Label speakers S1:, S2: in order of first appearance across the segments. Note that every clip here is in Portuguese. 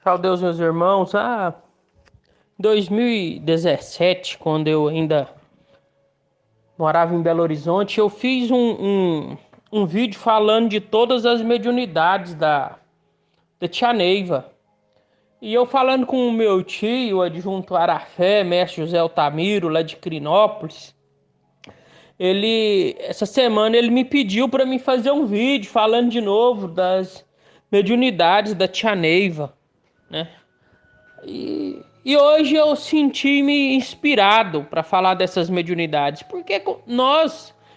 S1: Salve Deus, meus irmãos. Em 2017, quando eu ainda morava em Belo Horizonte, eu fiz um vídeo falando de todas as mediunidades da Tia Neiva. E eu falando com o meu tio, o adjunto Arafé, mestre José Altamiro, lá de Crinópolis, essa semana ele me pediu para mim fazer um vídeo falando de novo das mediunidades da Tia Neiva, né? E hoje eu senti-me inspirado para falar dessas mediunidades, porque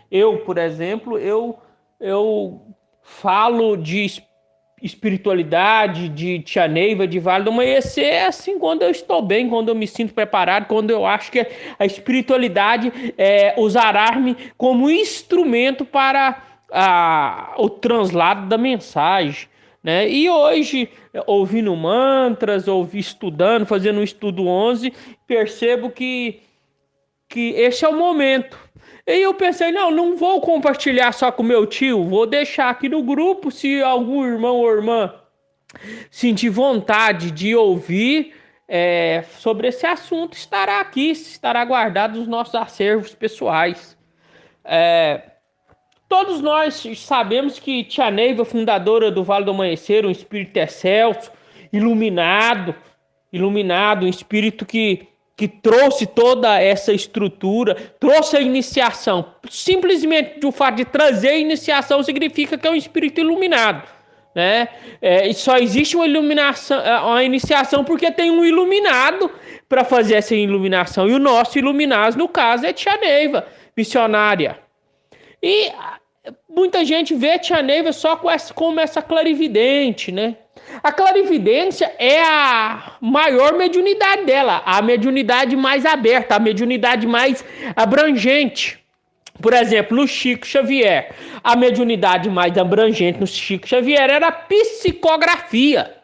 S1: eu, por exemplo, eu falo de espiritualidade, de Tia Neiva, de Vale do Amanhecer, assim, quando eu estou bem, quando eu me sinto preparado, quando eu acho que a espiritualidade usará-me como instrumento para o translado da mensagem, né? E hoje, ouvindo mantras, estudando, fazendo um estudo 11, percebo que esse é o momento. E eu pensei, não vou compartilhar só com meu tio, vou deixar aqui no grupo, se algum irmão ou irmã sentir vontade de ouvir sobre esse assunto, estará aqui, estará guardado nos nossos acervos pessoais. Todos nós sabemos que Tia Neiva, fundadora do Vale do Amanhecer, um espírito excelso, iluminado, um espírito que trouxe toda essa estrutura, trouxe a iniciação. Simplesmente o fato de trazer a iniciação significa que é um espírito iluminado, né? E só existe uma iniciação porque tem um iluminado para fazer essa iluminação. E o nosso iluminado, no caso, é Tia Neiva, missionária. E muita gente vê a Tia Neiva só como essa clarividente, né? A clarividência é a maior mediunidade dela, a mediunidade mais aberta, a mediunidade mais abrangente. Por exemplo, no Chico Xavier, a mediunidade mais abrangente no Chico Xavier era a psicografia,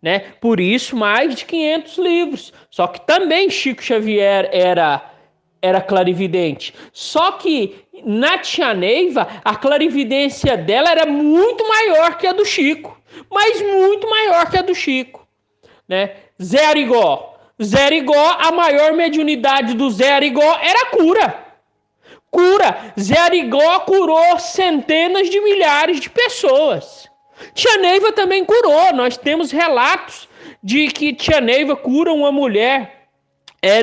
S1: né? Por isso, mais de 500 livros. Só que também Chico Xavier era clarividente. Só que na Tia Neiva, a clarividência dela era muito maior que a do Chico. Mas muito maior que a do Chico, né? Zé Arigó. Zé Arigó, a maior mediunidade do Zé Arigó era cura. Zé Arigó curou centenas de milhares de pessoas. Tia Neiva também curou. Nós temos relatos de que Tia Neiva cura uma mulher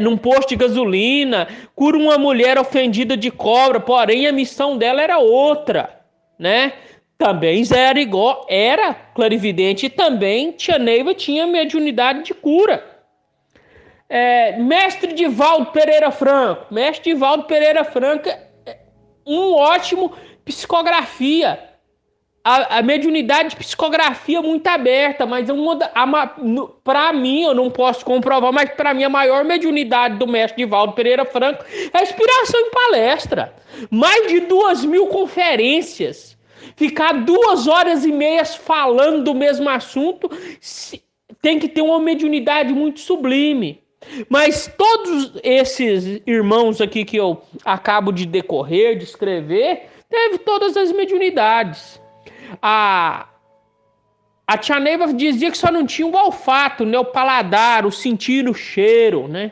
S1: num posto de gasolina, cura uma mulher ofendida de cobra, porém a missão dela era outra, né? Também Zé Arigó era clarividente e também Tia Neiva tinha mediunidade de cura. Mestre Divaldo Pereira Franco. Mestre Divaldo Pereira Franco, um ótimo psicografia. A mediunidade de psicografia muito aberta, mas para mim, eu não posso comprovar, mas para mim a maior mediunidade do mestre Divaldo Pereira Franco é a inspiração em palestra. Mais de 2.000 conferências. Ficar 2 horas e meia falando do mesmo assunto tem que ter uma mediunidade muito sublime. Mas todos esses irmãos aqui que eu acabo de decorrer, de escrever, teve todas as mediunidades. A Tia Neiva dizia que só não tinha o olfato, né, o paladar, o sentir o cheiro, né?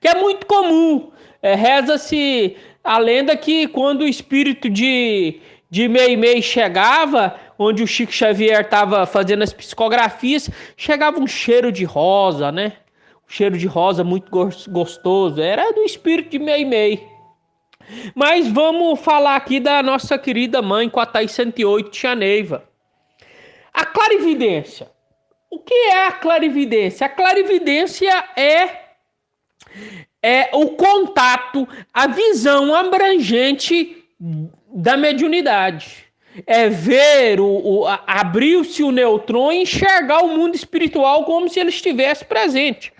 S1: Que é muito comum. Reza-se a lenda que quando o espírito de Meimei chegava, onde o Chico Xavier estava fazendo as psicografias, chegava um cheiro de rosa, né? Um cheiro de rosa muito gostoso. Era do espírito de Meimei. Mas vamos falar aqui da nossa querida mãe com a Thais 108, Tia Neiva. A clarividência. O que é a clarividência? A clarividência é o contato, a visão abrangente da mediunidade. É ver, abrir-se o nêutron e enxergar o mundo espiritual como se ele estivesse presente.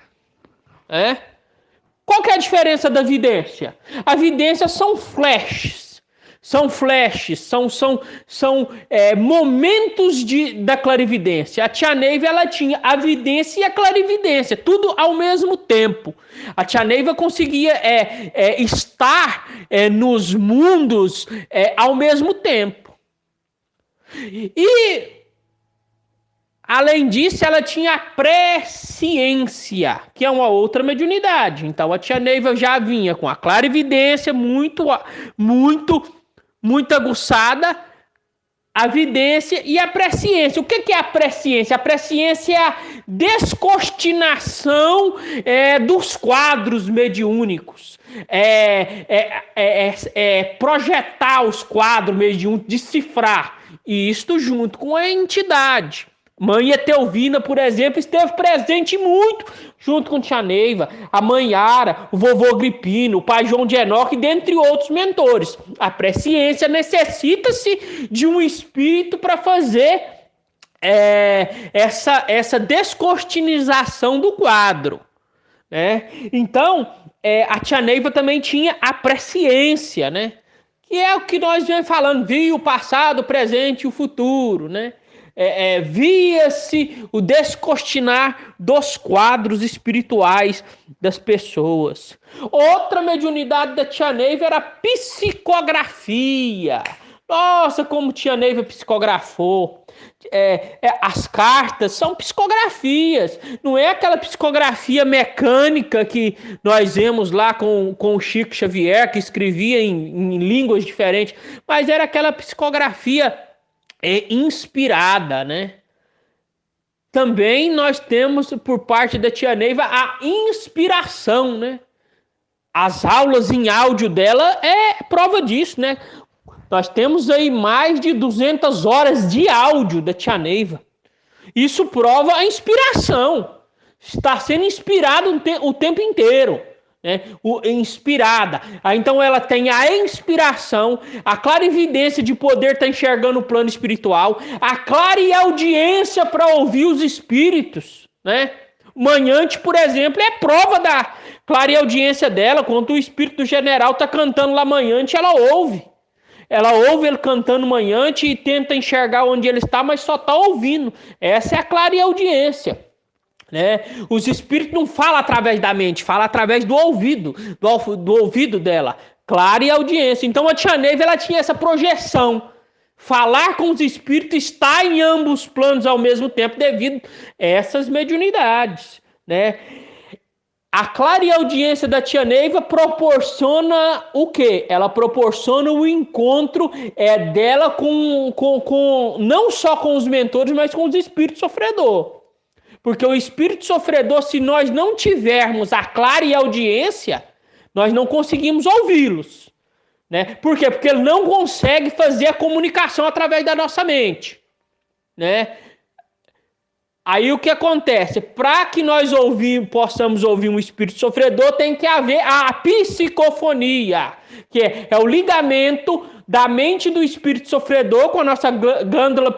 S1: Qual que é a diferença da vidência? A vidência são flashes. São momentos da clarividência. A Tia Neiva, ela tinha a vidência e a clarividência, tudo ao mesmo tempo. A Tia Neiva conseguia estar nos mundos ao mesmo tempo. E Além disso, ela tinha a presciência, que é uma outra mediunidade. Então, a tia Neiva já vinha com a clarividência muito aguçada, a vidência e a presciência. O que é a presciência? A presciência é a descortinação dos quadros mediúnicos. Projetar os quadros mediúnicos, decifrar. E isto junto com a entidade. Mãe Etelvina, por exemplo, esteve presente muito junto com tia Neiva, a mãe Yara, o vovô Agripino, o pai João de Enoque, dentre outros mentores. A presciência necessita-se de um espírito para fazer essa descortinização do quadro. Né? Então, a tia Neiva também tinha a presciência, né? Que é o que nós vamos falando, via o passado, o presente e o futuro, né? Via-se o descortinar dos quadros espirituais das pessoas. Outra mediunidade da tia Neiva era a psicografia. Nossa, como tia Neiva psicografou. As cartas são psicografias, não é aquela psicografia mecânica que nós vemos lá com o Chico Xavier, que escrevia em línguas diferentes, mas era aquela psicografia inspirada, né? Também nós temos por parte da tia Neiva a inspiração, né? As aulas em áudio dela é prova disso, né? Nós temos aí mais de 200 horas de áudio da tia Neiva. Isso prova a inspiração. Está sendo inspirado o tempo inteiro. Né? Inspirada. Então ela tem a inspiração, a clarividência de poder estar enxergando o plano espiritual, a clareaudiência para ouvir os espíritos. Né? Manhante, por exemplo, é prova da clareaudiência dela. Quando o espírito do general está cantando lá Manhante, ela ouve. Ela ouve ele cantando Manhante e tenta enxergar onde ele está, mas só está ouvindo. Essa é a clareaudiência. Né? Os espíritos não falam através da mente, falam através do ouvido, do ouvido dela. Clareaudiência. Então a tia Neiva, ela tinha essa projeção. Falar com os espíritos, está em ambos os planos ao mesmo tempo, devido a essas mediunidades. Né? A clareaudiência da tia Neiva proporciona o quê? Ela proporciona o encontro dela com não só com os mentores, mas com os espíritos sofredores. Porque o espírito sofredor, se nós não tivermos a clareaudiência, nós não conseguimos ouvi-los. Né? Por quê? Porque ele não consegue fazer a comunicação através da nossa mente. Né? Aí o que acontece? Para que nós possamos ouvir um espírito sofredor, tem que haver a psicofonia, que é o ligamento da mente do espírito sofredor com a nossa glândula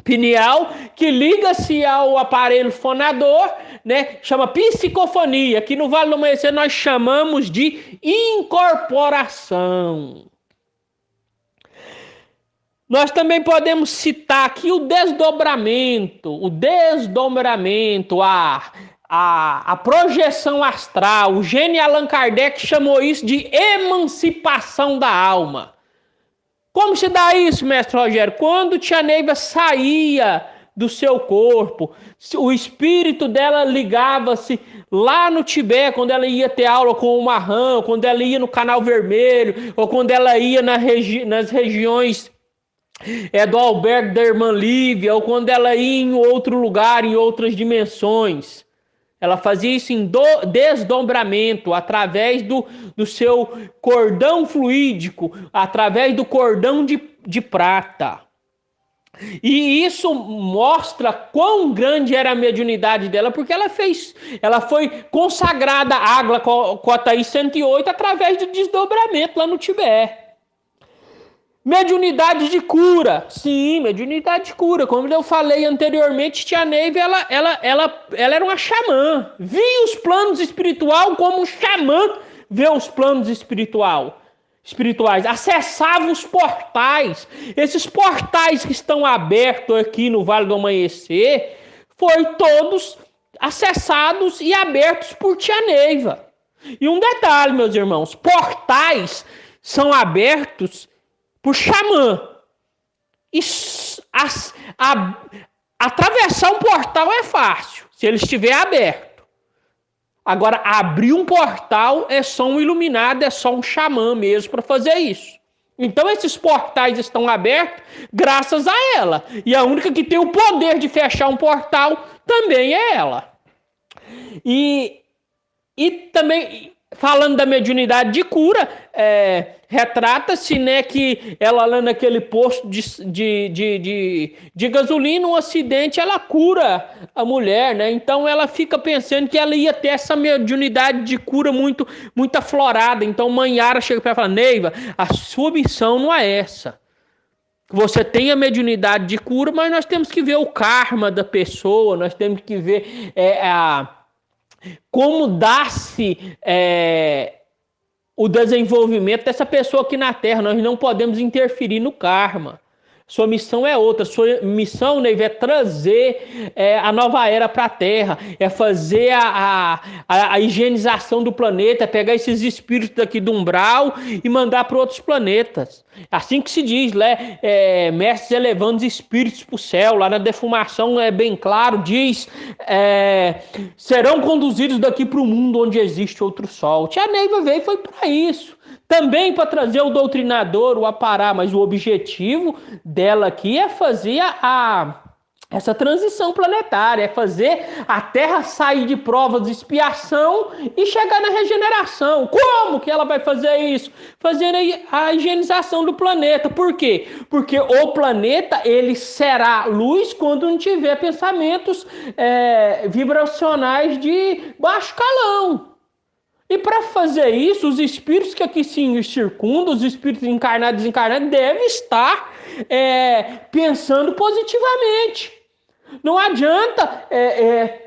S1: pineal, que liga-se ao aparelho fonador, né? Chama psicofonia, que no Vale do Amanhecer nós chamamos de incorporação. Nós também podemos citar aqui o desdobramento, a projeção astral. O gênio Allan Kardec chamou isso de emancipação da alma. Como se dá isso, mestre Rogério? Quando tia Neiva saía do seu corpo, o espírito dela ligava-se lá no Tibete, quando ela ia ter aula com o Marrão, quando ela ia no Canal Vermelho, ou quando ela ia nas regiões do albergue da irmã Lívia, ou quando ela ia em outro lugar, em outras dimensões. Ela fazia isso em desdobramento, através do seu cordão fluídico, através do cordão de prata. E isso mostra quão grande era a mediunidade dela, porque ela foi consagrada à Água Cotaí 108 através do desdobramento lá no Tibete. Mediunidade de cura. Sim, mediunidade de cura. Como eu falei anteriormente, tia Neiva, ela era uma xamã. Via os planos espirituais como um xamã vê os planos espirituais. Acessava os portais. Esses portais que estão abertos aqui no Vale do Amanhecer, foi todos acessados e abertos por tia Neiva. E um detalhe, meus irmãos, portais são abertos por xamã. Atravessar um portal é fácil, se ele estiver aberto. Agora, abrir um portal é só um iluminado, é só um xamã mesmo para fazer isso. Então, esses portais estão abertos graças a ela. E a única que tem o poder de fechar um portal também é ela. E também, falando da mediunidade de cura, retrata-se, né, que ela lá naquele posto de gasolina, um acidente, ela cura a mulher, né? Então ela fica pensando que ela ia ter essa mediunidade de cura muito aflorada. Então Mãe Yara chega para ela e fala: Neiva, a sua missão não é essa. Você tem a mediunidade de cura, mas nós temos que ver o karma da pessoa, nós temos que ver como dá-se o desenvolvimento dessa pessoa aqui na Terra. Nós não podemos interferir no karma. Sua missão é outra. Sua missão, Neiva, é trazer a nova era para a Terra, é fazer a higienização do planeta, é pegar esses espíritos daqui do umbral e mandar para outros planetas. Assim que se diz, né? Mestres elevando os espíritos para o céu. Lá na defumação é bem claro, diz: serão conduzidos daqui para o mundo onde existe outro sol. Tia Neiva veio foi para isso. Também para trazer o doutrinador, o apará, mas o objetivo dela aqui é fazer essa transição planetária, é fazer a Terra sair de provas de expiação e chegar na regeneração. Como que ela vai fazer isso? Fazendo a higienização do planeta. Por quê? Porque o planeta, ele será luz quando não tiver pensamentos vibracionais de baixo calão. E para fazer isso, os espíritos que aqui se circundam, os espíritos encarnados e desencarnados, devem estar pensando positivamente. Não adianta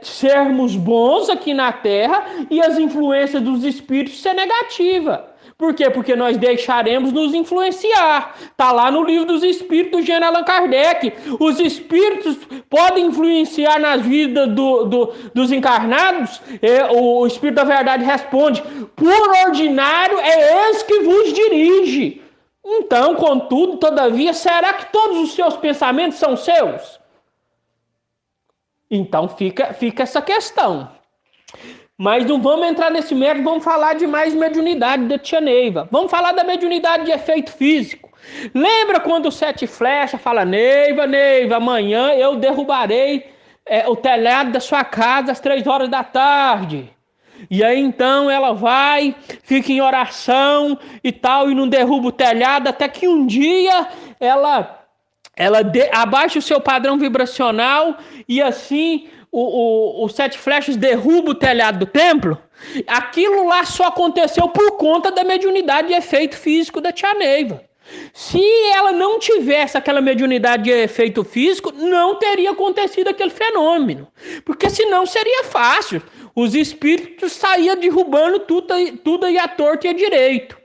S1: sermos bons aqui na Terra e as influências dos espíritos ser negativa. Por quê? Porque nós deixaremos nos influenciar. Está lá no livro dos Espíritos do Jean Allan Kardec. Os espíritos podem influenciar nas vidas dos encarnados? O Espírito da Verdade responde: por ordinário é esse que vos dirige. Então, contudo, todavia, será que todos os seus pensamentos são seus? Então fica essa questão. Mas não vamos entrar nesse mérito, vamos falar de mais mediunidade da tia Neiva. Vamos falar da mediunidade de efeito físico. Lembra quando o Sete Flechas fala: Neiva, amanhã eu derrubarei o telhado da sua casa às 3 horas da tarde. E aí então ela vai, fica em oração e tal, e não derruba o telhado, até que um dia ela abaixa o seu padrão vibracional e assim o Sete Flechas derruba o telhado do templo. Aquilo lá só aconteceu por conta da mediunidade de efeito físico da tia Neiva. Se ela não tivesse aquela mediunidade de efeito físico, não teria acontecido aquele fenômeno. Porque senão seria fácil. Os espíritos saíam derrubando tudo aí à torta e à direito.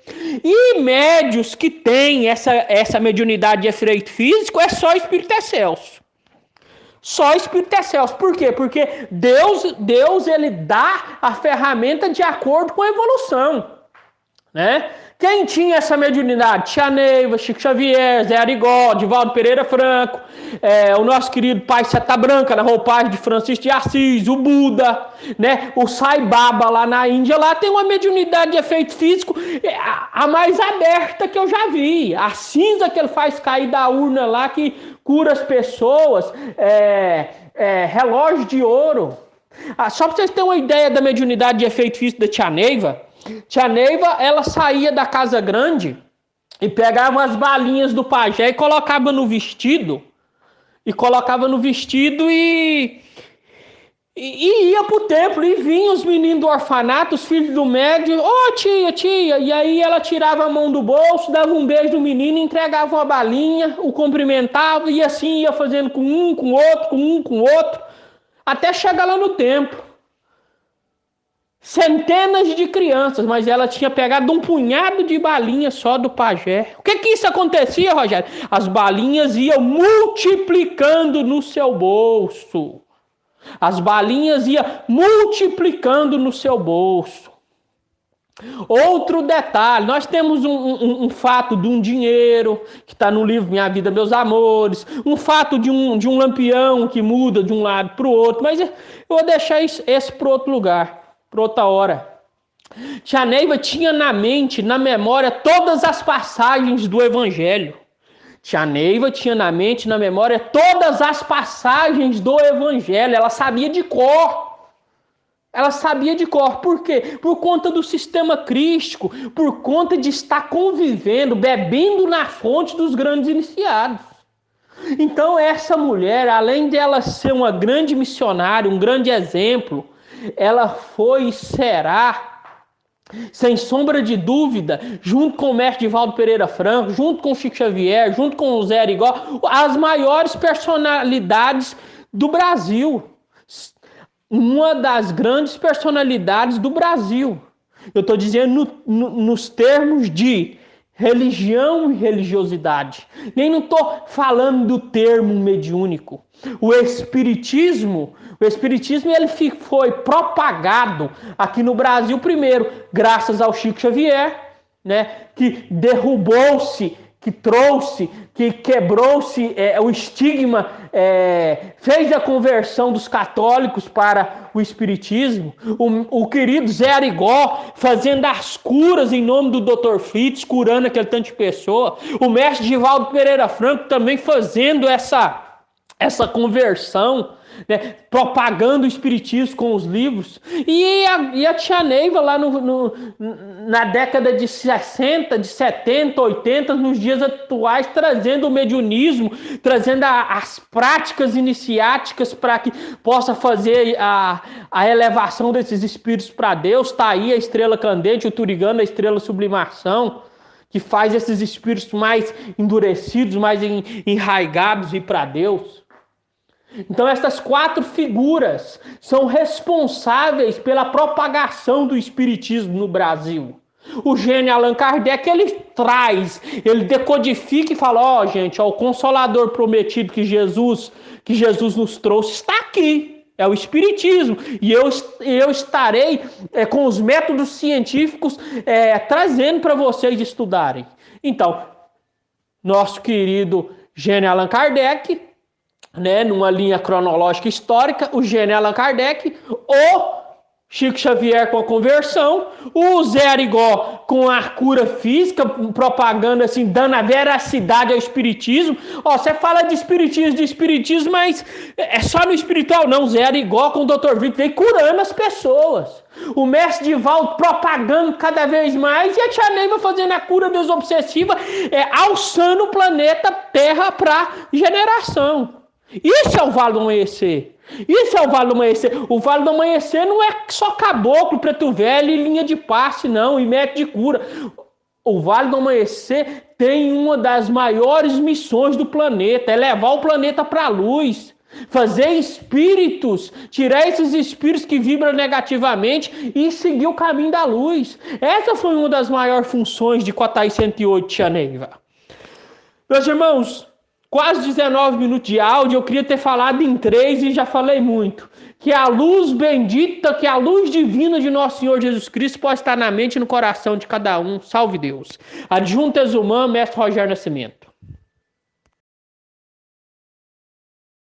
S1: E médios que têm essa mediunidade de efeito físico é só espírito excelso. Só espírito excelso. Por quê? Porque Deus ele dá a ferramenta de acordo com a evolução. Né? Quem tinha essa mediunidade? Tia Neiva, Chico Xavier, Zé Arigó, Divaldo Pereira Franco, o nosso querido Pai Seta Branca, na roupagem de Francisco de Assis, o Buda, né? O Sai Baba lá na Índia, lá tem uma mediunidade de efeito físico a mais aberta que eu já vi. A cinza que ele faz cair da urna lá, que cura as pessoas, relógio de ouro. Só para vocês terem uma ideia da mediunidade de efeito físico da tia Neiva, ela saía da casa grande e pegava as balinhas do pajé e colocava no vestido. E ia pro templo. E vinham os meninos do orfanato, os filhos do médium. Ô, tia. E aí ela tirava a mão do bolso, dava um beijo no menino, entregava uma balinha, o cumprimentava. E assim ia fazendo com um, com outro. Até chegar lá no templo. Centenas de crianças, mas ela tinha pegado um punhado de balinhas só do pajé. O que isso acontecia, Rogério? As balinhas iam multiplicando no seu bolso. Outro detalhe, nós temos um fato de um dinheiro, que está no livro Minha Vida, Meus Amores, um fato de um lampião que muda de um lado para o outro, mas eu vou deixar esse para outro lugar, para outra hora. Tia Neiva tinha na mente, na memória, todas as passagens do Evangelho. Tia Neiva tinha na mente, na memória, todas as passagens do Evangelho, ela sabia de cor. Ela sabia de cor. Por quê? Por conta do sistema crístico, por conta de estar convivendo, bebendo na fonte dos grandes iniciados. Então essa mulher, além de ela ser uma grande missionária, um grande exemplo, ela foi e será, sem sombra de dúvida, junto com o mestre Divaldo Pereira Franco, junto com o Chico Xavier, junto com o Zé Arigó, as maiores personalidades do Brasil. Uma das grandes personalidades do Brasil. Eu estou dizendo nos termos de religião e religiosidade. Nem não estou falando do termo mediúnico. O espiritismo ele foi propagado aqui no Brasil primeiro, graças ao Chico Xavier, né, que derrubou-se, que trouxe, que quebrou-se o estigma, fez a conversão dos católicos para o espiritismo. O querido Zé Arigó fazendo as curas em nome do Dr. Fritz, curando aquele tanto de pessoa. O mestre Divaldo Pereira Franco também fazendo essa conversão, né, propagando o espiritismo com os livros. E a tia Neiva lá na década de 60, de 70, 80, nos dias atuais, trazendo o mediunismo, trazendo as práticas iniciáticas para que possa fazer a elevação desses espíritos para Deus. Está aí a estrela candente, o Turigano, a estrela sublimação, que faz esses espíritos mais endurecidos, mais enraigados e para Deus. Então essas 4 figuras são responsáveis pela propagação do espiritismo no Brasil. O gênio Allan Kardec, ele decodifica e fala, gente, o Consolador prometido que Jesus nos trouxe está aqui, é o espiritismo, e eu estarei com os métodos científicos trazendo para vocês estudarem. Então, nosso querido gênio Allan Kardec, né, numa linha cronológica histórica, o gênio Allan Kardec, o Chico Xavier com a conversão, o Zé Arigó com a cura física, propaganda assim, dando a veracidade ao espiritismo. Você fala de espiritismo, mas é só no espiritual, não. Zé Arigó com o Dr. Vitor veio curando as pessoas. O mestre Divaldo propagando cada vez mais, e a tia Neiva fazendo a cura desobsessiva, alçando o planeta Terra para generação. Isso é o Vale do Amanhecer. O Vale do Amanhecer não é só caboclo, preto velho e linha de passe, não, e método de cura. O Vale do Amanhecer tem uma das maiores missões do planeta, é levar o planeta para a luz, fazer espíritos, tirar esses espíritos que vibram negativamente e seguir o caminho da luz. Essa foi uma das maiores funções de Cotai 108, tia Neiva. Meus irmãos, quase 19 minutos de áudio, eu queria ter falado em 3 e já falei muito. Que a luz bendita, que a luz divina de nosso Senhor Jesus Cristo pode estar na mente e no coração de cada um. Salve Deus. Adjunto Exumã, Mestre Rogério Nascimento.